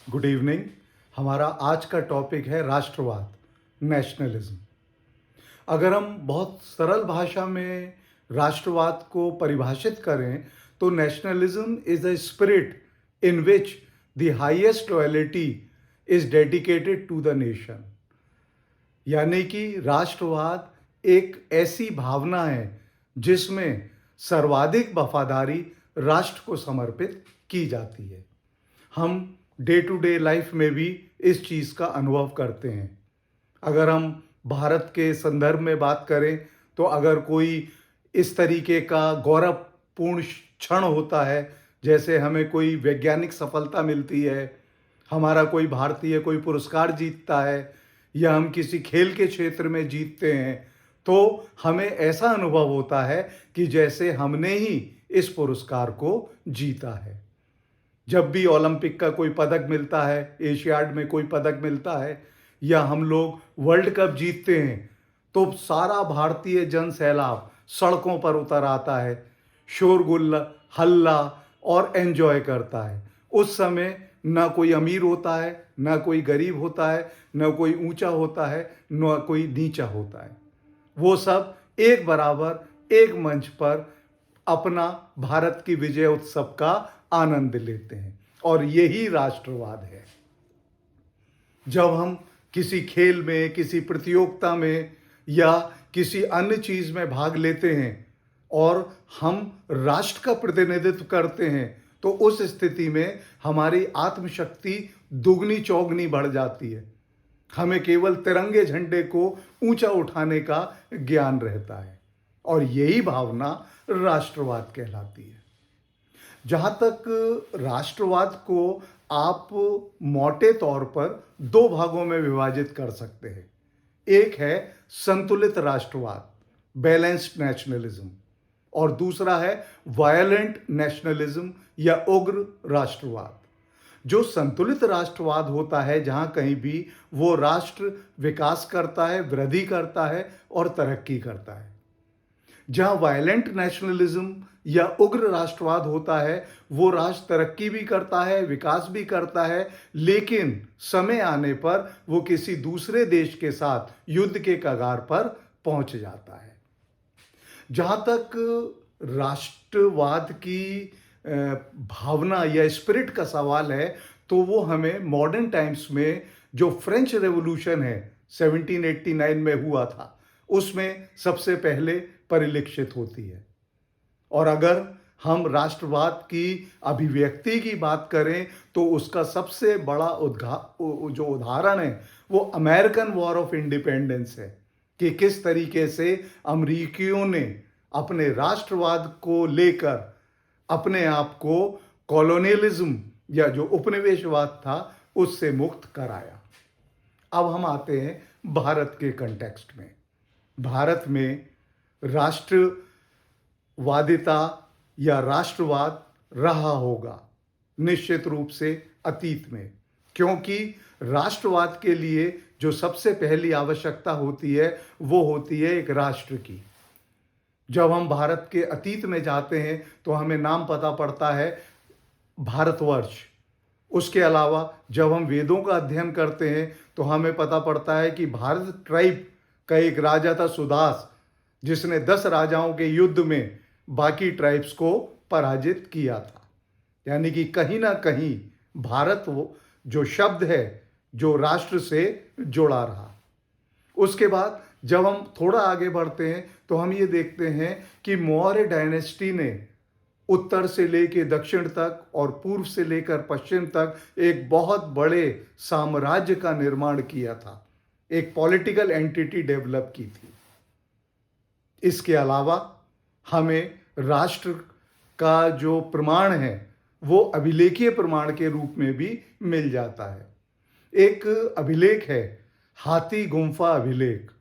Good evening. हमारा आज का टॉपिक है राष्ट्रवाद, नेशनलिज्म। अगर हम बहुत सरल भाषा में राष्ट्रवाद को परिभाषित करें तो nationalism is a spirit in which the highest loyalty is dedicated to the nation. यानी कि राष्ट्रवाद एक ऐसी भावना है जिसमें सर्वाधिक वफादारी राष्ट्र को समर्पित की जाती है। हम डे टू डे लाइफ में भी इस चीज़ का अनुभव करते हैं। अगर हम भारत के संदर्भ में बात करें तो अगर कोई इस तरीके का गौरवपूर्ण क्षण होता है, जैसे हमें कोई वैज्ञानिक सफलता मिलती है, हमारा कोई भारतीय कोई पुरस्कार जीतता है या हम किसी खेल के क्षेत्र में जीतते हैं, तो हमें ऐसा अनुभव होता है कि जैसे हमने ही इस पुरस्कार को जीता है। जब भी ओलंपिक का कोई पदक मिलता है, एशियाड में कोई पदक मिलता है या हम लोग वर्ल्ड कप जीतते हैं तो सारा भारतीय जन सैलाब सड़कों पर उतर आता है, शोरगुल हल्ला और एंजॉय करता है। उस समय ना कोई अमीर होता है, ना कोई गरीब होता है, ना कोई ऊंचा होता है, ना कोई नीचा होता है। वो सब एक बराबर एक मंच पर अपना भारत की विजय उत्सव का आनंद लेते हैं और यही राष्ट्रवाद है। जब हम किसी खेल में, किसी प्रतियोगिता में या किसी अन्य चीज में भाग लेते हैं और हम राष्ट्र का प्रतिनिधित्व करते हैं तो उस स्थिति में हमारी आत्मशक्ति दुगनी चौगनी बढ़ जाती है। हमें केवल तिरंगे झंडे को ऊंचा उठाने का ज्ञान रहता है और यही भावना राष्ट्रवाद कहलाती है। जहाँ तक राष्ट्रवाद को आप मोटे तौर पर दो भागों में विभाजित कर सकते हैं। एक है संतुलित राष्ट्रवाद, बैलेंस्ड नेशनलिज्म, और दूसरा है वायलेंट नेशनलिज्म या उग्र राष्ट्रवाद। जो संतुलित राष्ट्रवाद होता है, जहाँ कहीं भी वो राष्ट्र विकास करता है, वृद्धि करता है और तरक्की करता है। जहाँ वायलेंट नेशनलिज्म या उग्र राष्ट्रवाद होता है, वो राष्ट्र तरक्की भी करता है, विकास भी करता है, लेकिन समय आने पर वो किसी दूसरे देश के साथ युद्ध के कगार पर पहुंच जाता है। जहाँ तक राष्ट्रवाद की भावना या स्पिरिट का सवाल है, तो वो हमें मॉडर्न टाइम्स में जो फ्रेंच रेवोल्यूशन है 1789 में हुआ था, उसमें सबसे पहले परिलक्षित होती है। और अगर हम राष्ट्रवाद की अभिव्यक्ति की बात करें तो उसका सबसे बड़ा जो उदाहरण है वो अमेरिकन वॉर ऑफ इंडिपेंडेंस है कि किस तरीके से अमेरिकियों ने अपने राष्ट्रवाद को लेकर अपने आप को कॉलोनियलिज्म या जो उपनिवेशवाद था उससे मुक्त कराया। अब हम आते हैं भारत के कंटेक्स्ट में। भारत में राष्ट्रवादिता या राष्ट्रवाद रहा होगा निश्चित रूप से अतीत में, क्योंकि राष्ट्रवाद के लिए जो सबसे पहली आवश्यकता होती है वो होती है एक राष्ट्र की। जब हम भारत के अतीत में जाते हैं तो हमें नाम पता पड़ता है भारतवर्ष। उसके अलावा जब हम वेदों का अध्ययन करते हैं तो हमें पता पड़ता है कि भारत ट्राइब का एक राजा था सुदास, जिसने 10 राजाओं के युद्ध में बाकी ट्राइब्स को पराजित किया था। यानी कि कहीं ना कहीं भारत वो जो शब्द है जो राष्ट्र से जुड़ा रहा। उसके बाद जब हम थोड़ा आगे बढ़ते हैं तो हम ये देखते हैं कि मौर्य डायनेस्टी ने उत्तर से लेकर दक्षिण तक और पूर्व से लेकर पश्चिम तक एक बहुत बड़े साम्राज्य का निर्माण किया था, एक पॉलिटिकल एंटिटी डेवलप की थी। इसके अलावा हमें राष्ट्र का जो प्रमाण है वो अभिलेखीय प्रमाण के रूप में भी मिल जाता है। एक अभिलेख है हाथी गुम्फा अभिलेख।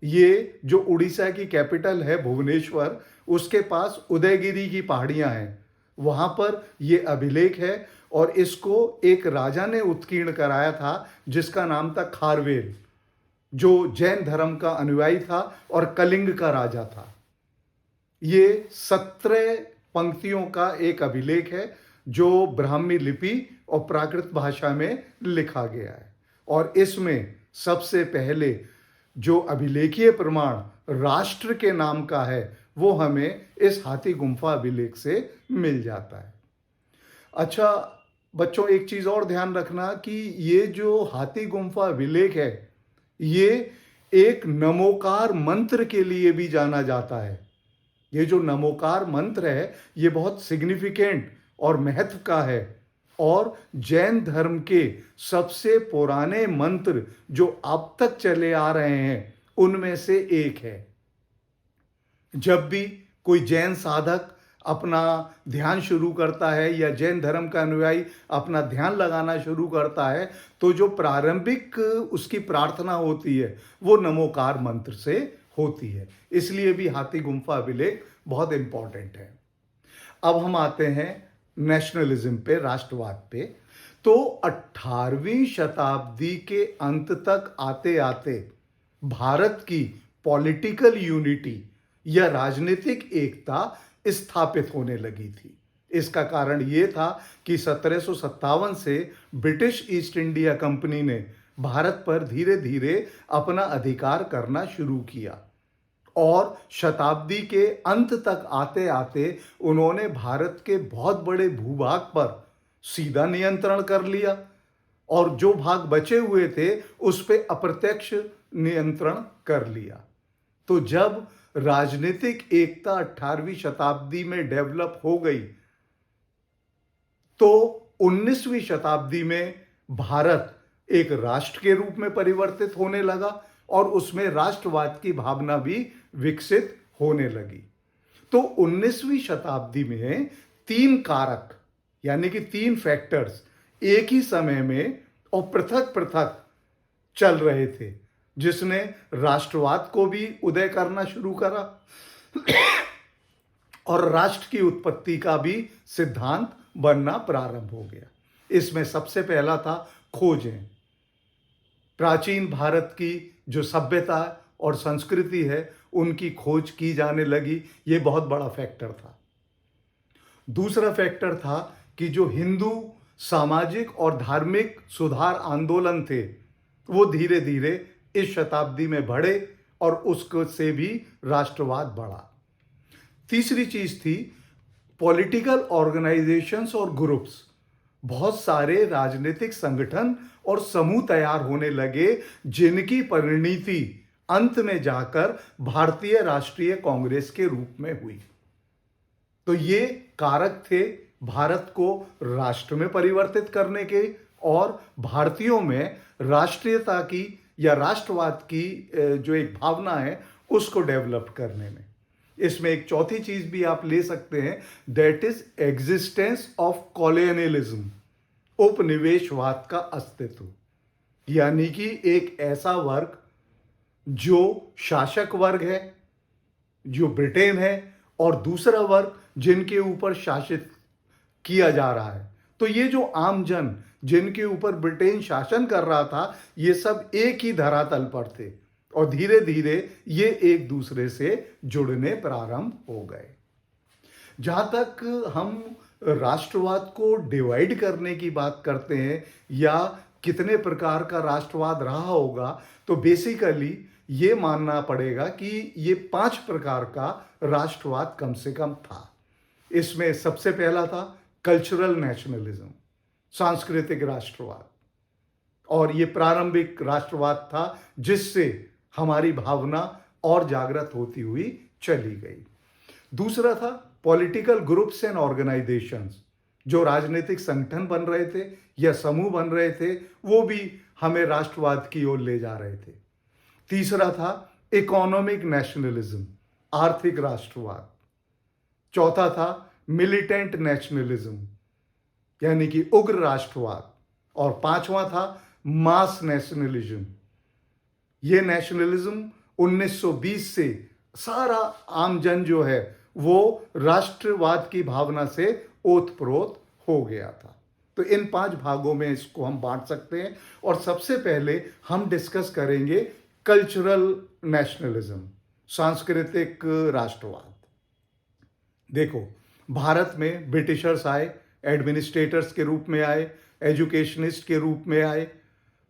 ये जो उड़ीसा की कैपिटल है भुवनेश्वर, उसके पास उदयगिरी की पहाड़ियां हैं, वहां पर ये अभिलेख है और इसको एक राजा ने उत्कीर्ण कराया था जिसका नाम था खारवेल, जो जैन धर्म का अनुयायी था और कलिंग का राजा था। ये 17 पंक्तियों का एक अभिलेख है जो ब्राह्मी लिपि और प्राकृत भाषा में लिखा गया है। और इसमें सबसे पहले जो अभिलेखीय प्रमाण राष्ट्र के नाम का है वो हमें इस हाथी गुम्फा अभिलेख से मिल जाता है। अच्छा बच्चों, एक चीज और ध्यान रखना कि ये जो हाथी गुम्फा अभिलेख है ये एक नमोकार मंत्र के लिए भी जाना जाता है। ये जो नमोकार मंत्र है ये बहुत सिग्निफिकेंट और महत्व का है और जैन धर्म के सबसे पुराने मंत्र जो अब तक चले आ रहे हैं उनमें से एक है। जब भी कोई जैन साधक अपना ध्यान शुरू करता है या जैन धर्म का अनुयायी अपना ध्यान लगाना शुरू करता है तो जो प्रारंभिक उसकी प्रार्थना होती है वो नमोकार मंत्र से होती है। इसलिए भी हाथी गुम्फा अभिलेख बहुत इंपॉर्टेंट है। अब हम आते हैं नेशनलिज्म पे, राष्ट्रवाद पे। तो 18वीं शताब्दी के अंत तक आते आते भारत की पॉलिटिकल यूनिटी या राजनीतिक एकता स्थापित होने लगी थी। इसका कारण यह था कि 1757 से ब्रिटिश ईस्ट इंडिया कंपनी ने भारत पर धीरे धीरे अपना अधिकार करना शुरू किया और शताब्दी के अंत तक आते आते उन्होंने भारत के बहुत बड़े भूभाग पर सीधा नियंत्रण कर लिया और जो भाग बचे हुए थे उस पे अप्रत्यक्ष नियंत्रण कर लिया। तो जब राजनीतिक एकता 18वीं शताब्दी में डेवलप हो गई तो 19वीं शताब्दी में भारत एक राष्ट्र के रूप में परिवर्तित होने लगा और उसमें राष्ट्रवाद की भावना भी विकसित होने लगी। तो 19वीं शताब्दी में 3 कारक यानी कि 3 फैक्टर्स एक ही समय में और पृथक पृथक चल रहे थे जिसने राष्ट्रवाद को भी उदय करना शुरू करा और राष्ट्र की उत्पत्ति का भी सिद्धांत बनना प्रारंभ हो गया। इसमें सबसे पहला था खोजें। प्राचीन भारत की जो सभ्यता और संस्कृति है उनकी खोज की जाने लगी, ये बहुत बड़ा फैक्टर था। दूसरा फैक्टर था कि जो हिंदू सामाजिक और धार्मिक सुधार आंदोलन थे वो धीरे धीरे इस शताब्दी में बढ़े और उसको से भी राष्ट्रवाद बढ़ा। तीसरी चीज थी पॉलिटिकल ऑर्गेनाइजेशंस और ग्रुप्स। बहुत सारे राजनीतिक संगठन और समूह तैयार होने लगे जिनकी परिणति अंत में जाकर भारतीय राष्ट्रीय कांग्रेस के रूप में हुई। तो ये कारक थे भारत को राष्ट्र में परिवर्तित करने के और भारतीयों में राष्ट्रीयता की या राष्ट्रवाद की जो एक भावना है उसको डेवलप करने में। इसमें एक चौथी चीज भी आप ले सकते हैं, that is existence of colonialism, उपनिवेशवाद का अस्तित्व। यानी कि एक ऐसा वर्ग जो शासक वर्ग है जो ब्रिटेन है और दूसरा वर्ग जिनके ऊपर शासित किया जा रहा है। तो ये जो आम जन जिनके ऊपर ब्रिटेन शासन कर रहा था ये सब एक ही धरातल पर थे और धीरे धीरे ये एक दूसरे से जुड़ने प्रारंभ हो गए। जहां तक हम राष्ट्रवाद को डिवाइड करने की बात करते हैं या कितने प्रकार का राष्ट्रवाद रहा होगा, तो बेसिकली ये मानना पड़ेगा कि ये 5 प्रकार का राष्ट्रवाद कम से कम था। इसमें सबसे पहला था कल्चरल नेशनलिज्म, सांस्कृतिक राष्ट्रवाद, और ये प्रारंभिक राष्ट्रवाद था जिससे हमारी भावना और जागृत होती हुई चली गई। दूसरा था पॉलिटिकल ग्रुप्स एंड ऑर्गेनाइजेशंस, जो राजनीतिक संगठन बन रहे थे या समूह बन रहे थे वो भी हमें राष्ट्रवाद की ओर ले जा रहे थे। तीसरा था इकोनॉमिक नेशनलिज्म, आर्थिक राष्ट्रवाद। चौथा था मिलिटेंट नेशनलिज्म यानी कि उग्र राष्ट्रवाद, और पांचवा था मास नेशनलिज्म। ये नेशनलिज्म 1920 से सारा आम जन जो है वो राष्ट्रवाद की भावना से ओतप्रोत हो गया था। तो इन 5 भागों में इसको हम बांट सकते हैं और सबसे पहले हम डिस्कस करेंगे कल्चरल नेशनलिज्म, सांस्कृतिक राष्ट्रवाद। देखो, भारत में ब्रिटिशर्स आए एडमिनिस्ट्रेटर्स के रूप में आए, एजुकेशनिस्ट के रूप में आए,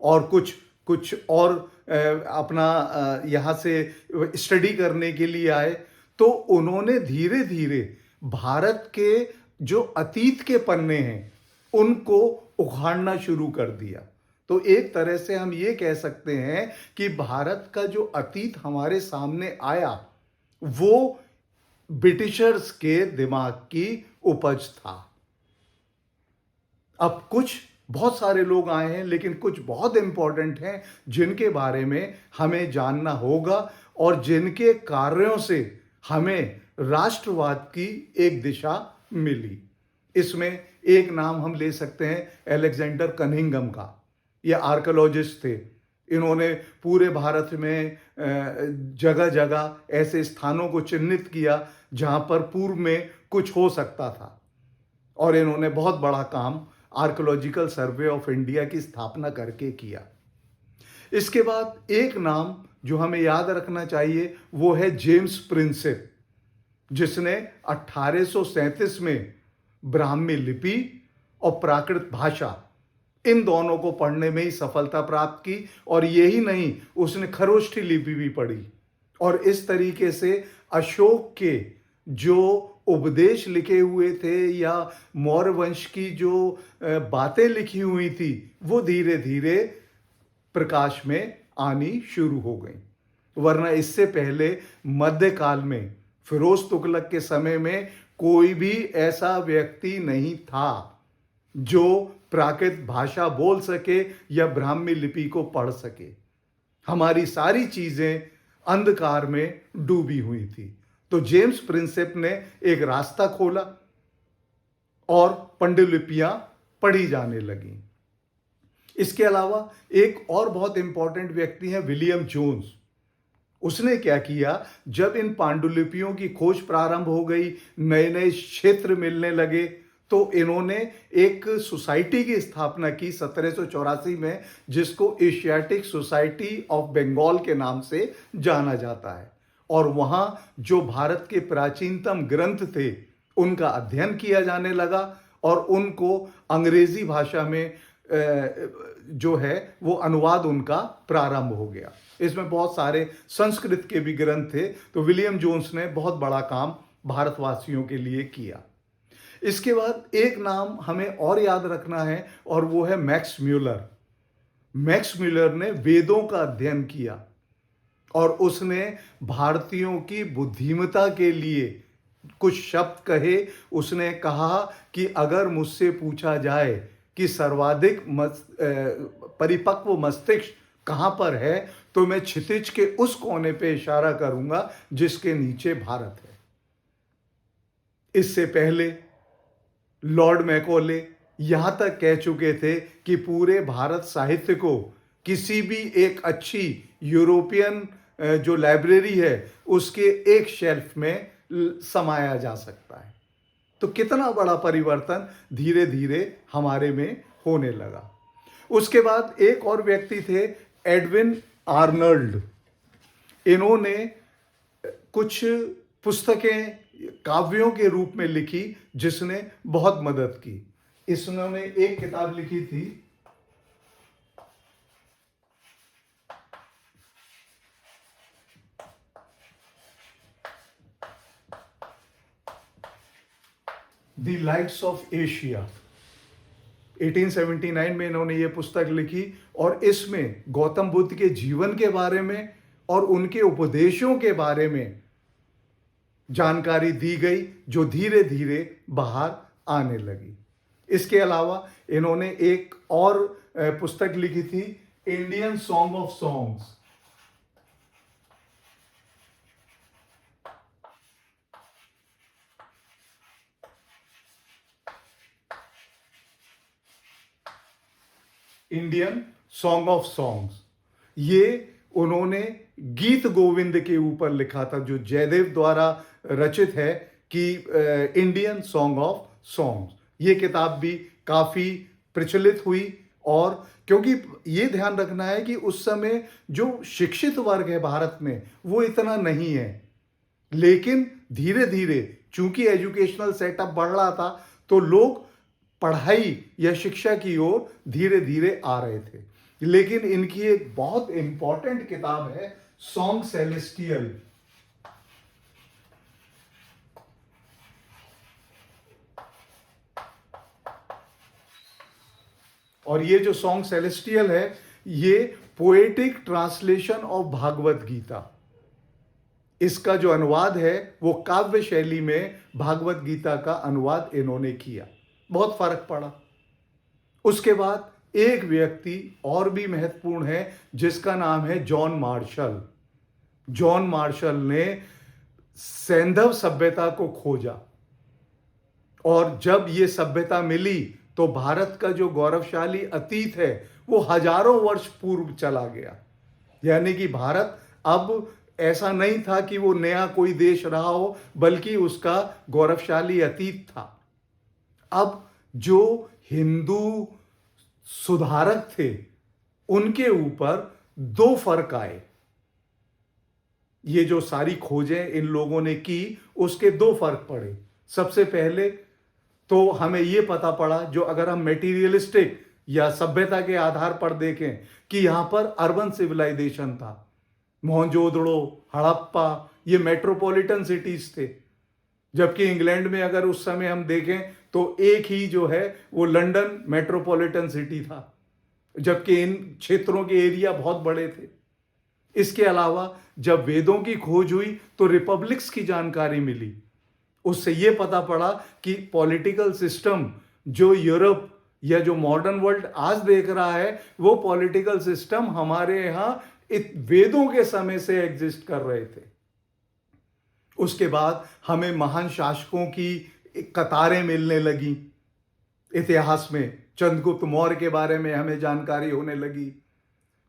और कुछ कुछ और अपना यहाँ से स्टडी करने के लिए आए। तो उन्होंने धीरे धीरे भारत के जो अतीत के पन्ने हैं उनको उखाड़ना शुरू कर दिया। तो एक तरह से हम ये कह सकते हैं कि भारत का जो अतीत हमारे सामने आया वो ब्रिटिशर्स के दिमाग की उपज था। अब कुछ बहुत सारे लोग आए हैं, लेकिन कुछ बहुत इंपॉर्टेंट हैं जिनके बारे में हमें जानना होगा और जिनके कार्यों से हमें राष्ट्रवाद की एक दिशा मिली। इसमें एक नाम हम ले सकते हैं अलेक्जेंडर कनिंघम का। ये आर्कियोलॉजिस्ट थे। इन्होंने पूरे भारत में जगह जगह ऐसे स्थानों को चिन्हित किया जहां पर पूर्व में कुछ हो सकता था, और इन्होंने बहुत बड़ा काम आर्कियोलॉजिकल सर्वे ऑफ इंडिया की स्थापना करके किया। इसके बाद एक नाम जो हमें याद रखना चाहिए वो है जेम्स प्रिंसेप, जिसने 1837 में ब्राह्मी लिपि और प्राकृत भाषा इन दोनों को पढ़ने में ही सफलता प्राप्त की, और यही नहीं, उसने खरोष्ठी लिपि भी पढ़ी। और इस तरीके से अशोक के जो उपदेश लिखे हुए थे या मौर्य वंश की जो बातें लिखी हुई थी वो धीरे धीरे प्रकाश में आनी शुरू हो गई। वरना इससे पहले मध्यकाल में फिरोज तुगलक के समय में कोई भी ऐसा व्यक्ति नहीं था जो प्राकृत भाषा बोल सके या ब्राह्मी लिपि को पढ़ सके। हमारी सारी चीजें अंधकार में डूबी हुई थी। तो जेम्स प्रिंसेप ने एक रास्ता खोला और पांडुलिपियां पढ़ी जाने लगी। इसके अलावा एक और बहुत इंपॉर्टेंट व्यक्ति है विलियम जोन्स। उसने क्या किया, जब इन पांडुलिपियों की खोज प्रारंभ हो गई, नए नए क्षेत्र मिलने लगे, तो इन्होंने एक सोसाइटी की स्थापना की 1784 में, जिसको एशियाटिक सोसाइटी ऑफ बंगाल के नाम से जाना जाता है। और वहाँ जो भारत के प्राचीनतम ग्रंथ थे उनका अध्ययन किया जाने लगा, और उनको अंग्रेजी भाषा में जो है वो अनुवाद उनका प्रारंभ हो गया। इसमें बहुत सारे संस्कृत के भी ग्रंथ थे। तो विलियम जोन्स ने बहुत बड़ा काम भारतवासियों के लिए किया। इसके बाद एक नाम हमें और याद रखना है, और वो है मैक्स म्यूलर। मैक्स म्यूलर ने वेदों का अध्ययन किया, और उसने भारतीयों की बुद्धिमत्ता के लिए कुछ शब्द कहे। उसने कहा कि अगर मुझसे पूछा जाए कि सर्वाधिक परिपक्व मस्तिष्क कहाँ पर है, तो मैं क्षितिज के उस कोने पे इशारा करूंगा जिसके नीचे भारत है। इससे पहले लॉर्ड मैकॉले यहां तक कह चुके थे कि पूरे भारत साहित्य को किसी भी एक अच्छी यूरोपियन जो लाइब्रेरी है उसके एक शेल्फ में समाया जा सकता है। तो कितना बड़ा परिवर्तन धीरे धीरे हमारे में होने लगा। उसके बाद एक और व्यक्ति थे, एडविन आर्नल्ड। इन्होंने कुछ पुस्तकें काव्यों के रूप में लिखी जिसने बहुत मदद की। इन्होंने एक किताब लिखी थी द लाइट्स ऑफ एशिया। 1879 में इन्होंने ये पुस्तक लिखी, और इसमें गौतम बुद्ध के जीवन के बारे में और उनके उपदेशों के बारे में जानकारी दी गई, जो धीरे धीरे बाहर आने लगी। इसके अलावा इन्होंने एक और पुस्तक लिखी थी, Indian song of songs. Indian song of songs, ये उन्होंने गीत गोविंद के ऊपर लिखा था, जो जयदेव द्वारा रचित है, कि इंडियन सॉन्ग ऑफ सॉन्ग्स। ये किताब भी काफ़ी प्रचलित हुई, और क्योंकि ये ध्यान रखना है कि उस समय जो शिक्षित वर्ग है भारत में वो इतना नहीं है, लेकिन धीरे धीरे चूंकि एजुकेशनल सेटअप बढ़ रहा था, तो लोग पढ़ाई या शिक्षा की ओर धीरे धीरे आ रहे थे। लेकिन इनकी एक बहुत इंपॉर्टेंट किताब है सॉन्ग सेलेस्टियल। और ये जो सॉन्ग सेलेस्टियल है, ये poetic translation of Bhagavad Gita, इसका जो अनुवाद है वो काव्य शैली में भागवत गीता का अनुवाद इन्होंने किया। बहुत फर्क पड़ा। उसके बाद एक व्यक्ति और भी महत्वपूर्ण है जिसका नाम है जॉन मार्शल। जॉन मार्शल ने सैंधव सभ्यता को खोजा, और जब ये सभ्यता मिली तो भारत का जो गौरवशाली अतीत है वो हजारों वर्ष पूर्व चला गया। यानी कि भारत अब ऐसा नहीं था कि वो नया कोई देश रहा हो, बल्कि उसका गौरवशाली अतीत था। अब जो हिंदू सुधारक थे उनके ऊपर दो फर्क आए। ये जो सारी खोजें इन लोगों ने की, उसके दो फर्क पड़े। सबसे पहले तो हमें यह पता पड़ा, जो अगर हम मेटीरियलिस्टिक या सभ्यता के आधार पर देखें, कि यहां पर अर्बन सिविलाइजेशन था। मोहनजोदड़ो, हड़प्पा, ये मेट्रोपॉलिटन सिटीज थे। जबकि इंग्लैंड में अगर उस समय हम देखें तो एक ही जो है वो लंदन मेट्रोपॉलिटन सिटी था, जबकि इन क्षेत्रों के एरिया बहुत बड़े थे। इसके अलावा जब वेदों की खोज हुई तो रिपब्लिक्स की जानकारी मिली। उससे यह पता पड़ा कि पॉलिटिकल सिस्टम जो यूरोप या जो मॉडर्न वर्ल्ड आज देख रहा है, वो पॉलिटिकल सिस्टम हमारे यहां वेदों के समय से एग्जिस्ट कर रहे थे। उसके बाद हमें महान शासकों की कतारें मिलने लगी। इतिहास में चंद्रगुप्त मौर्य के बारे में हमें जानकारी होने लगी,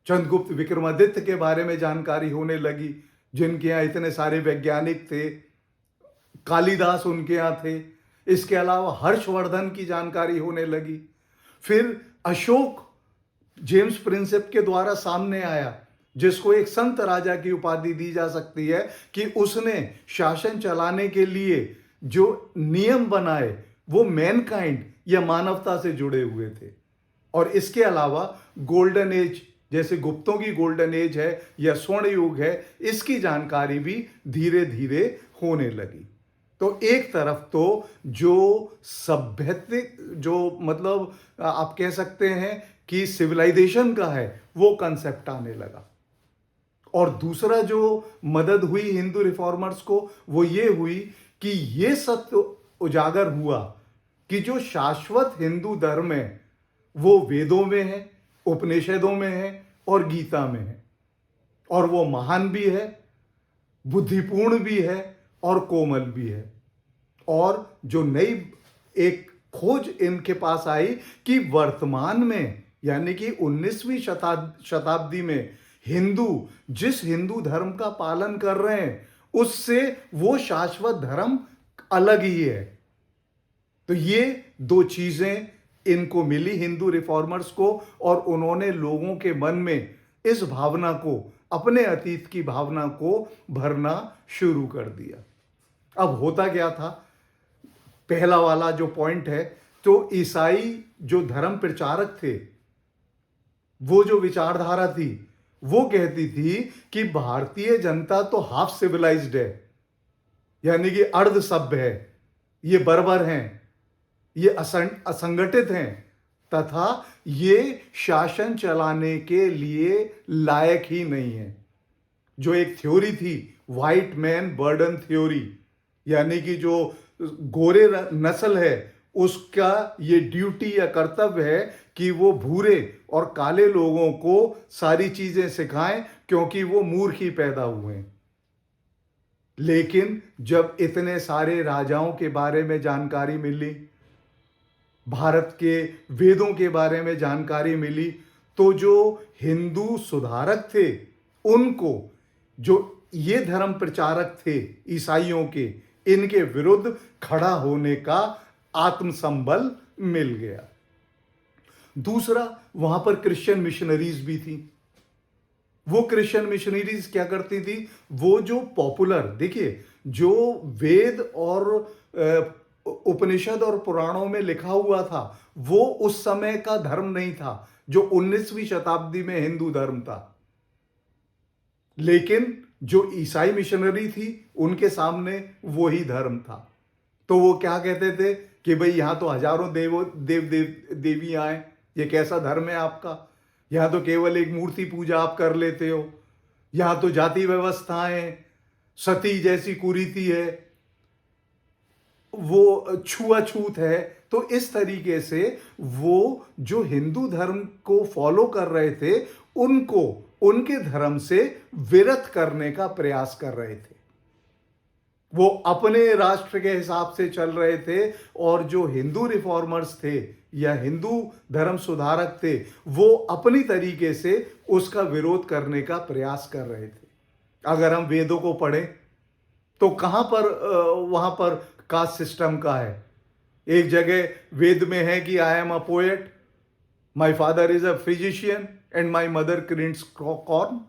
चंद्रगुप्त विक्रमादित्य के बारे में जानकारी होने लगी, जिनके यहाँ इतने सारे वैज्ञानिक थे। कालिदास उनके यहाँ थे। इसके अलावा हर्षवर्धन की जानकारी होने लगी। फिर अशोक जेम्स प्रिंसेप के द्वारा सामने आया, जिसको एक संत राजा की उपाधि दी जा सकती है, कि उसने शासन चलाने के लिए जो नियम बनाए वो मैनकाइंड या मानवता से जुड़े हुए थे। और इसके अलावा गोल्डन एज, जैसे गुप्तों की गोल्डन एज है या स्वर्ण युग है, इसकी जानकारी भी धीरे धीरे होने लगी। तो एक तरफ तो जो सभ्यता, जो मतलब आप कह सकते हैं कि सिविलाइजेशन का है, वो कंसेप्ट आने लगा। और दूसरा जो मदद हुई हिंदू रिफॉर्मर्स को, वो ये हुई कि ये सत्य उजागर हुआ कि जो शाश्वत हिंदू धर्म है वो वेदों में है, उपनिषदों में है और गीता में है। और वो महान भी है, बुद्धिपूर्ण भी है और कोमल भी है। और जो नई एक खोज इनके पास आई कि वर्तमान में, यानी कि 19वीं शताब्दी में हिंदू जिस हिंदू धर्म का पालन कर रहे हैं, उससे वो शाश्वत धर्म अलग ही है। तो ये दो चीजें इनको मिली हिंदू रिफॉर्मर्स को, और उन्होंने लोगों के मन में इस भावना को, अपने अतीत की भावना को भरना शुरू कर दिया। अब होता क्या था, पहला वाला जो पॉइंट है, तो ईसाई जो धर्म प्रचारक थे, वो जो विचारधारा थी, वो कहती थी कि भारतीय जनता तो हाफ सिविलाइज्ड है, यानी कि अर्ध सभ्य है, ये बर्बर हैं, ये असंगठित हैं, तथा ये शासन चलाने के लिए लायक ही नहीं है। जो एक थ्योरी थी व्हाइट मैन बर्डन थ्योरी, यानी कि जो गोरे नस्ल है उसका ये ड्यूटी या कर्तव्य है कि वो भूरे और काले लोगों को सारी चीजें सिखाएं, क्योंकि वो मूर्ख ही पैदा हुए हैं। लेकिन जब इतने सारे राजाओं के बारे में जानकारी मिली, भारत के वेदों के बारे में जानकारी मिली, तो जो हिंदू सुधारक थे उनको, जो ये धर्म प्रचारक थे ईसाइयों के, इनके विरुद्ध खड़ा होने का आत्मसंबल मिल गया। दूसरा, वहां पर क्रिश्चियन मिशनरीज भी थी। वो क्रिश्चियन मिशनरीज क्या करती थी, वो जो पॉपुलर, देखिए, जो वेद और उपनिषद और पुराणों में लिखा हुआ था वो उस समय का धर्म नहीं था जो 19वीं शताब्दी में हिंदू धर्म था। लेकिन जो ईसाई मिशनरी थी उनके सामने वही धर्म था। तो वो क्या कहते थे कि भाई यहां तो हजारों देवियां हैं, ये कैसा धर्म है आपका? यहां तो केवल एक मूर्ति पूजा आप कर लेते हो, यहां तो जाति व्यवस्थाएं, सती जैसी कुरीति है, वो छुआछूत है। तो इस तरीके से वो जो हिंदू धर्म को फॉलो कर रहे थे उनको उनके धर्म से विरत करने का प्रयास कर रहे थे। वो अपने राष्ट्र के हिसाब से चल रहे थे और जो हिंदू रिफॉर्मर्स थे या हिंदू धर्म सुधारक थे वो अपनी तरीके से उसका विरोध करने का प्रयास कर रहे थे। अगर हम वेदों को पढ़ें तो कहां पर वहां पर कास्ट सिस्टम का है? एक जगह वेद में है कि I am a poet, my father is a physician and my mother grinds corn,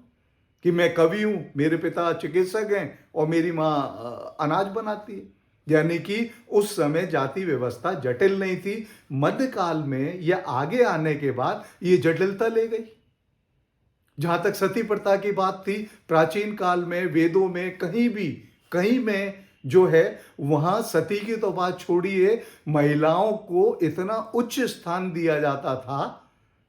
कि मैं कवि हूं, मेरे पिता चिकित्सक हैं और मेरी मां अनाज बनाती है। यानी कि उस समय जाति व्यवस्था जटिल नहीं थी। मध्यकाल में या आगे आने के बाद ये जटिलता ले गई। जहां तक सती प्रथा की बात थी, प्राचीन काल में वेदों में कहीं में जो है वहां सती की तो बात छोड़िए, महिलाओं को इतना उच्च स्थान दिया जाता था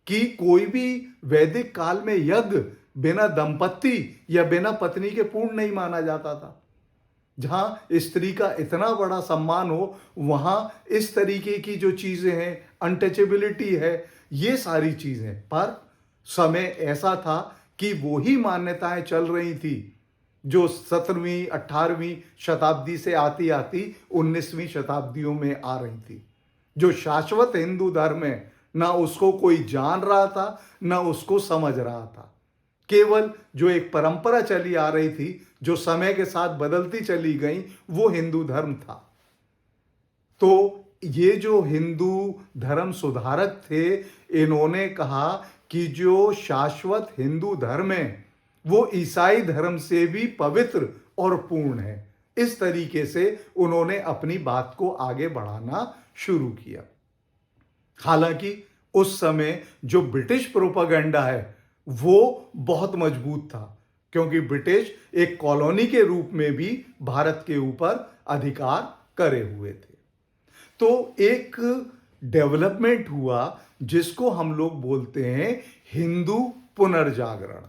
कि कोई भी वैदिक काल में यज्ञ बिना दंपत्ति या बिना पत्नी के पूर्ण नहीं माना जाता था। जहां स्त्री का इतना बड़ा सम्मान हो वहां इस तरीके की जो चीजें हैं, अनटचेबिलिटी है, ये सारी चीजें। पर समय ऐसा था कि वो ही मान्यताएं चल रही थी जो 17वीं 18वीं शताब्दी से आती आती 19वीं शताब्दियों में आ रही थी। जो शाश्वत हिंदू धर्म है ना उसको कोई जान रहा था ना उसको समझ रहा था। केवल जो एक परंपरा चली आ रही थी जो समय के साथ बदलती चली गई वो हिंदू धर्म था। तो ये जो हिंदू धर्म सुधारक थे इन्होंने कहा कि जो शाश्वत हिंदू धर्म है वो ईसाई धर्म से भी पवित्र और पूर्ण है। इस तरीके से उन्होंने अपनी बात को आगे बढ़ाना शुरू किया। हालांकि उस समय जो ब्रिटिश प्रोपेगेंडा है वो बहुत मजबूत था, क्योंकि ब्रिटिश एक कॉलोनी के रूप में भी भारत के ऊपर अधिकार करे हुए थे। तो एक डेवलपमेंट हुआ जिसको हम लोग बोलते हैं हिंदू पुनर्जागरण।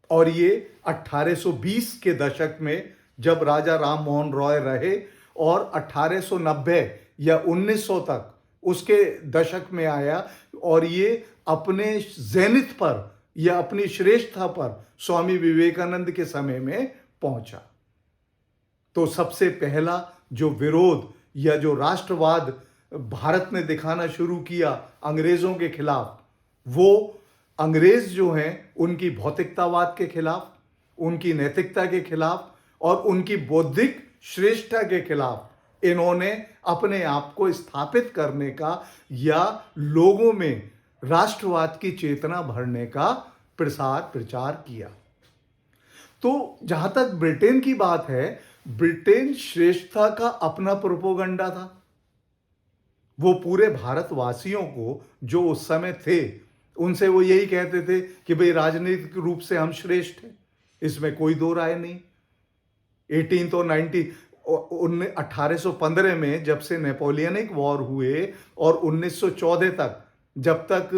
और ये 1820 के दशक में जब राजा राम मोहन रॉय रहे और 1890 या 1900 तक उसके दशक में आया और ये अपने जेनिथ पर या अपनी श्रेष्ठता पर स्वामी विवेकानंद के समय में पहुंचा। तो सबसे पहला जो विरोध या जो राष्ट्रवाद भारत ने दिखाना शुरू किया अंग्रेजों के खिलाफ, वो अंग्रेज जो हैं उनकी भौतिकतावाद के खिलाफ, उनकी नैतिकता के खिलाफ और उनकी बौद्धिक श्रेष्ठता के खिलाफ इन्होंने अपने आप को स्थापित करने का या लोगों में राष्ट्रवाद की चेतना भरने का प्रसार प्रचार किया। तो जहां तक ब्रिटेन की बात है, ब्रिटेन श्रेष्ठता का अपना प्रोपोगंडा था। वो पूरे भारतवासियों को जो उस समय थे उनसे वो यही कहते थे कि भाई राजनीतिक रूप से हम श्रेष्ठ हैं, इसमें कोई दो राय नहीं। 1815 में जब से नेपोलियनिक वॉर हुए और 1914 तक जब तक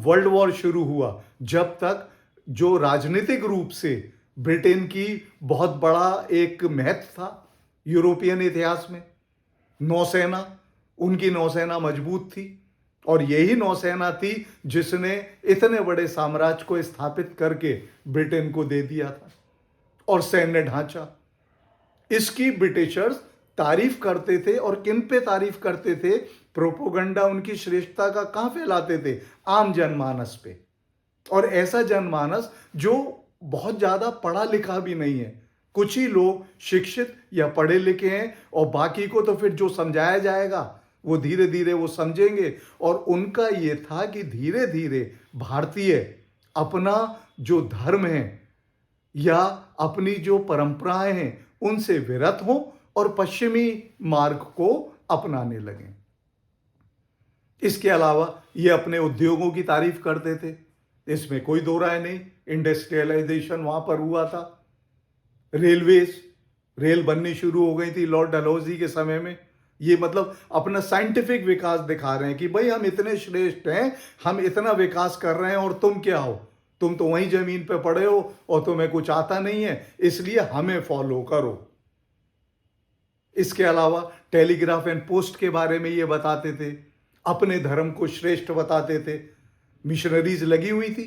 वर्ल्ड वॉर शुरू हुआ, जब तक जो राजनीतिक रूप से ब्रिटेन की बहुत बड़ा एक महत्व था यूरोपियन इतिहास में, नौसेना, उनकी नौसेना मजबूत थी और यही नौसेना थी जिसने इतने बड़े साम्राज्य को स्थापित करके ब्रिटेन को दे दिया था। और सैन्य ढांचा, इसकी ब्रिटिशर्स तारीफ करते थे। और किन पे तारीफ करते थे? प्रोपोगंडा उनकी श्रेष्ठता का कहां फैलाते थे? आम जनमानस पे। और ऐसा जनमानस जो बहुत ज्यादा पढ़ा लिखा भी नहीं है, कुछ ही लोग शिक्षित या पढ़े लिखे हैं और बाकी को तो फिर जो समझाया जाएगा वो धीरे धीरे वो समझेंगे। और उनका ये था कि धीरे धीरे भारतीय अपना जो धर्म है या अपनी जो परंपराएं हैं उनसे विरत हों और पश्चिमी मार्ग को अपनाने लगे। इसके अलावा ये अपने उद्योगों की तारीफ करते थे, इसमें कोई दो राय नहीं। इंडस्ट्रियलाइजेशन वहां पर हुआ था, रेल बननी शुरू हो गई थी लॉर्ड डलहौजी के समय में। ये मतलब अपना साइंटिफिक विकास दिखा रहे हैं कि भाई हम इतने श्रेष्ठ हैं, हम इतना विकास कर रहे हैं और तुम क्या हो, तुम तो वहीं जमीन पे पड़े हो और तुम्हें कुछ आता नहीं है, इसलिए हमें फॉलो करो। इसके अलावा टेलीग्राफ एंड पोस्ट के बारे में ये बताते थे, अपने धर्म को श्रेष्ठ बताते थे। मिशनरीज लगी हुई थी,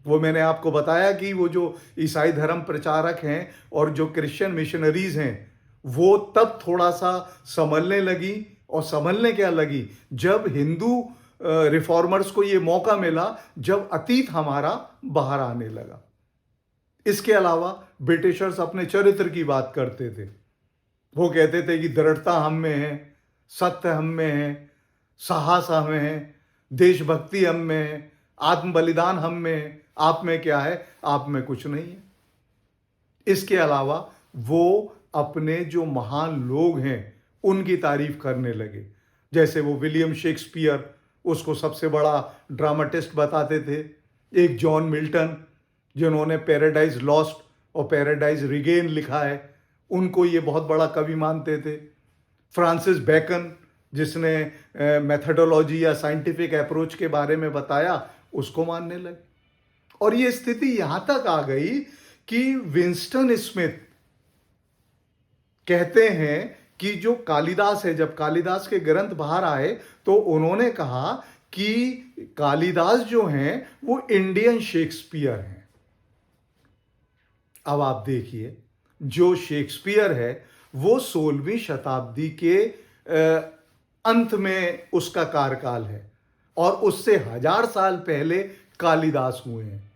वो मैंने आपको बताया कि वो जो ईसाई धर्म प्रचारक हैं और जो क्रिश्चियन मिशनरीज हैं, वो तब थोड़ा सा संभलने लगी। और संभलने क्या लगी, जब हिंदू रिफॉर्मर्स को ये मौका मिला, जब अतीत हमारा बाहर आने लगा। इसके अलावा ब्रिटिशर्स अपने चरित्र की बात करते थे। वो कहते थे कि दृढ़ता हम में है, सत्य हम में है, साहस हम में है, देशभक्ति हम में है, आत्म बलिदान हम में है। आप में क्या है? आप में कुछ नहीं है। इसके अलावा वो अपने जो महान लोग हैं उनकी तारीफ करने लगे। जैसे वो विलियम शेक्सपियर, उसको सबसे बड़ा ड्रामाटिस्ट बताते थे। एक जॉन मिल्टन, जिन्होंने पैराडाइज लॉस्ट और पैराडाइज रिगेन लिखा है, उनको ये बहुत बड़ा कवि मानते थे। फ्रांसिस बेकन, जिसने मेथडोलॉजी या साइंटिफिक अप्रोच के बारे में बताया, उसको मानने लगे। और ये स्थिति यहां तक आ गई कि विंस्टन स्मिथ कहते हैं कि जो कालिदास है, जब कालिदास के ग्रंथ बाहर आए तो उन्होंने कहा कि कालिदास जो हैं वो इंडियन शेक्सपियर हैं। अब आप देखिए, जो शेक्सपियर है वो 16वीं शताब्दी के अंत में उसका कार्यकाल है और उससे 1000 साल पहले कालिदास हुए हैं।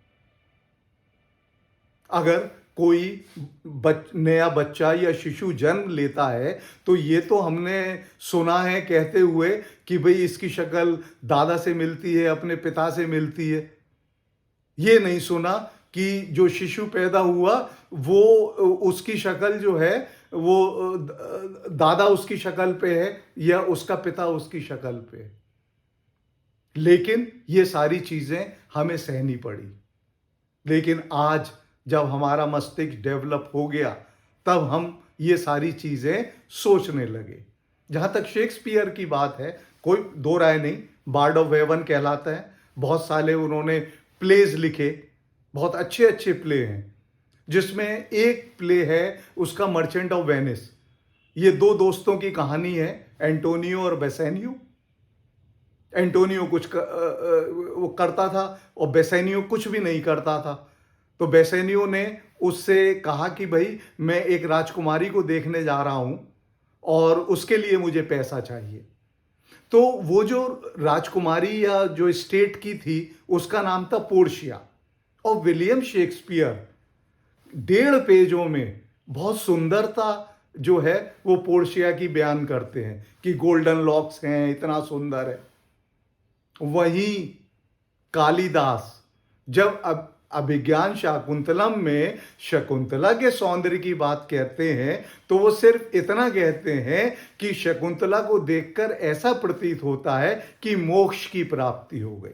अगर कोई नया बच्चा या शिशु जन्म लेता है तो ये तो हमने सुना है कहते हुए कि भाई इसकी शक्ल दादा से मिलती है, अपने पिता से मिलती है। ये नहीं सुना कि जो शिशु पैदा हुआ वो उसकी शक्ल जो है वो दादा उसकी शक्ल पे है या उसका पिता उसकी शक्ल पे है। लेकिन ये सारी चीजें हमें सहनी पड़ी। लेकिन आज जब हमारा मस्तिष्क डेवलप हो गया, तब हम ये सारी चीजें सोचने लगे। जहां तक शेक्सपियर की बात है, कोई दो राय नहीं, बार्ड ऑफ वेवन कहलाता है। बहुत सारे उन्होंने प्लेज लिखे, बहुत अच्छे अच्छे प्ले हैं, जिसमें एक प्ले है उसका मर्चेंट ऑफ वेनिस। ये दो दोस्तों की कहानी है, एंटोनियो और बेसेनियो। एंटोनियो कुछ वो करता था और बेसेनियो कुछ भी नहीं करता था। तो बेसेनियो ने उससे कहा कि भाई मैं एक राजकुमारी को देखने जा रहा हूं और उसके लिए मुझे पैसा चाहिए। तो वो जो राजकुमारी या जो स्टेट की थी उसका नाम था पोर्शिया। और विलियम शेक्सपियर 1.5 पेजों में बहुत सुंदरता जो है वो पोर्शिया की बयान करते हैं कि गोल्डन लॉक्स हैं, इतना सुंदर है। वहीं कालिदास जब अभिज्ञान शाकुंतलम में शकुंतला के सौंदर्य की बात कहते हैं तो वो सिर्फ इतना कहते हैं कि शकुंतला को देखकर ऐसा प्रतीत होता है कि मोक्ष की प्राप्ति हो गई।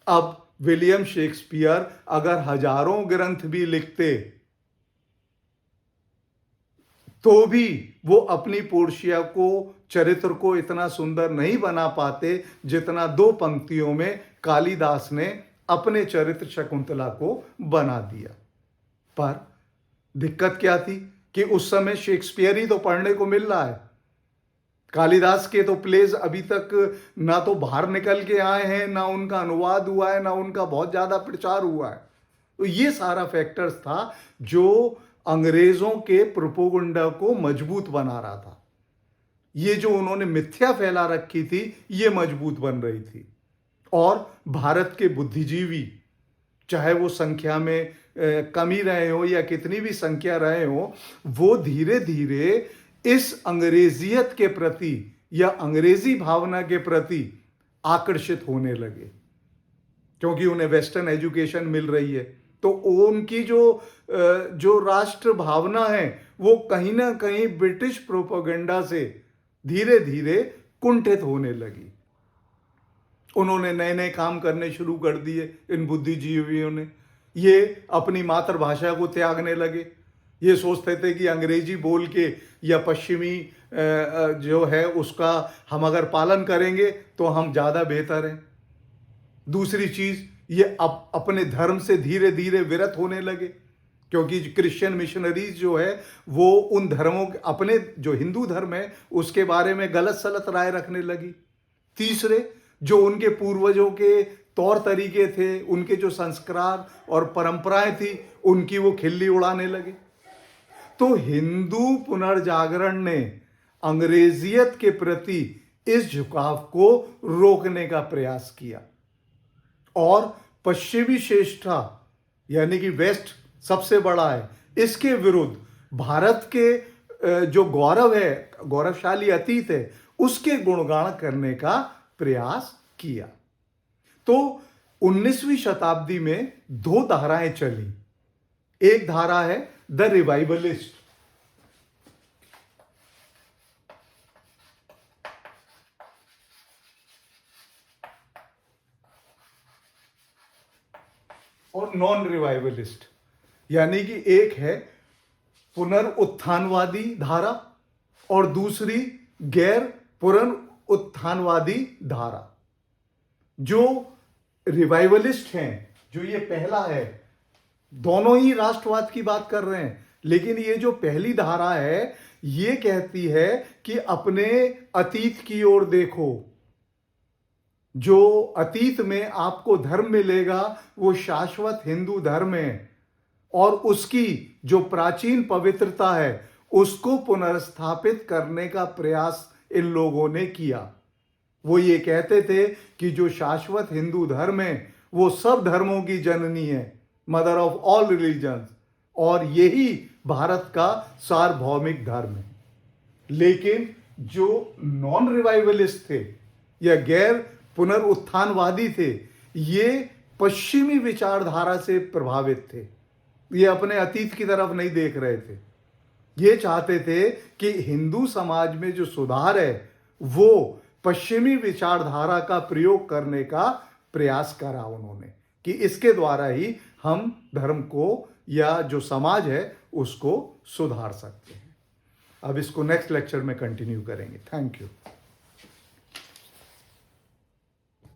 अब विलियम शेक्सपियर अगर हजारों ग्रंथ भी लिखते तो भी वो अपनी पोर्शिया को, चरित्र को इतना सुंदर नहीं बना पाते जितना 2 पंक्तियों में कालिदास ने अपने चरित्र शकुंतला को बना दिया। पर दिक्कत क्या थी कि उस समय शेक्सपियर ही तो पढ़ने को मिल रहा है। कालिदास के तो प्लेज अभी तक ना तो बाहर निकल के आए हैं, ना उनका अनुवाद हुआ है, ना उनका बहुत ज्यादा प्रचार हुआ है। तो ये सारा फैक्टर्स था जो अंग्रेजों के प्रोपोगंडा को मजबूत बना रहा था। ये जो उन्होंने मिथ्या फैला रखी थी ये मजबूत बन रही थी। और भारत के बुद्धिजीवी, चाहे वो संख्या में कमी रहे हो या कितनी भी संख्या रहे हो, वो धीरे धीरे इस अंग्रेजियत के प्रति या अंग्रेजी भावना के प्रति आकर्षित होने लगे, क्योंकि उन्हें वेस्टर्न एजुकेशन मिल रही है। तो उनकी जो राष्ट्र भावना है वो कहीं ना कहीं ब्रिटिश प्रोपेगेंडा से धीरे धीरे कुंठित होने लगी। उन्होंने नए नए काम करने शुरू कर दिए इन बुद्धिजीवियों ने। ये अपनी मातृभाषा को त्यागने लगे। ये सोचते थे कि अंग्रेजी बोल के या पश्चिमी जो है उसका हम अगर पालन करेंगे तो हम ज़्यादा बेहतर हैं। दूसरी चीज़, ये अपने धर्म से धीरे धीरे विरत होने लगे, क्योंकि क्रिश्चियन मिशनरीज जो है वो उन धर्मों के, अपने जो हिंदू धर्म है उसके बारे में गलत सलत राय रखने लगी। तीसरे, जो उनके पूर्वजों के तौर तरीके थे, उनके जो संस्कार और परंपराएं थी, उनकी वो खिल्ली उड़ाने लगे। तो हिंदू पुनर्जागरण ने अंग्रेजियत के प्रति इस झुकाव को रोकने का प्रयास किया और पश्चिमी श्रेष्ठता यानी कि वेस्ट सबसे बड़ा है, इसके विरुद्ध भारत के जो गौरव है, गौरवशाली अतीत है, उसके गुणगान करने का प्रयास किया। तो 19वीं शताब्दी में दो धाराएं चली। एक धारा है द रिवाइवलिस्ट, और नॉन रिवाइवलिस्ट, यानी कि एक है पुनरुत्थानवादी धारा और दूसरी गैर पुनरुत्थानवादी धारा। जो रिवाइवलिस्ट हैं, जो ये पहला है, दोनों ही राष्ट्रवाद की बात कर रहे हैं, लेकिन ये जो पहली धारा है ये कहती है कि अपने अतीत की ओर देखो। जो अतीत में आपको धर्म मिलेगा वो शाश्वत हिंदू धर्म है और उसकी जो प्राचीन पवित्रता है उसको पुनर्स्थापित करने का प्रयास इन लोगों ने किया। वो ये कहते थे कि जो शाश्वत हिंदू धर्म है वो सब धर्मों की जननी है, मदर ऑफ ऑल रिलीजन्स, और यही भारत का सार्वभौमिक धर्म है। लेकिन जो नॉन रिवाइवलिस्ट थे या गैर पुनरुत्थानवादी थे, ये पश्चिमी विचारधारा से प्रभावित थे। ये अपने अतीत की तरफ नहीं देख रहे थे। ये चाहते थे कि हिंदू समाज में जो सुधार है वो पश्चिमी विचारधारा का प्रयोग करने का प्रयास करा उन्होंने, कि इसके द्वारा ही हम धर्म को या जो समाज है उसको सुधार सकते हैं। अब इसको नेक्स्ट लेक्चर में कंटिन्यू करेंगे। Thank you.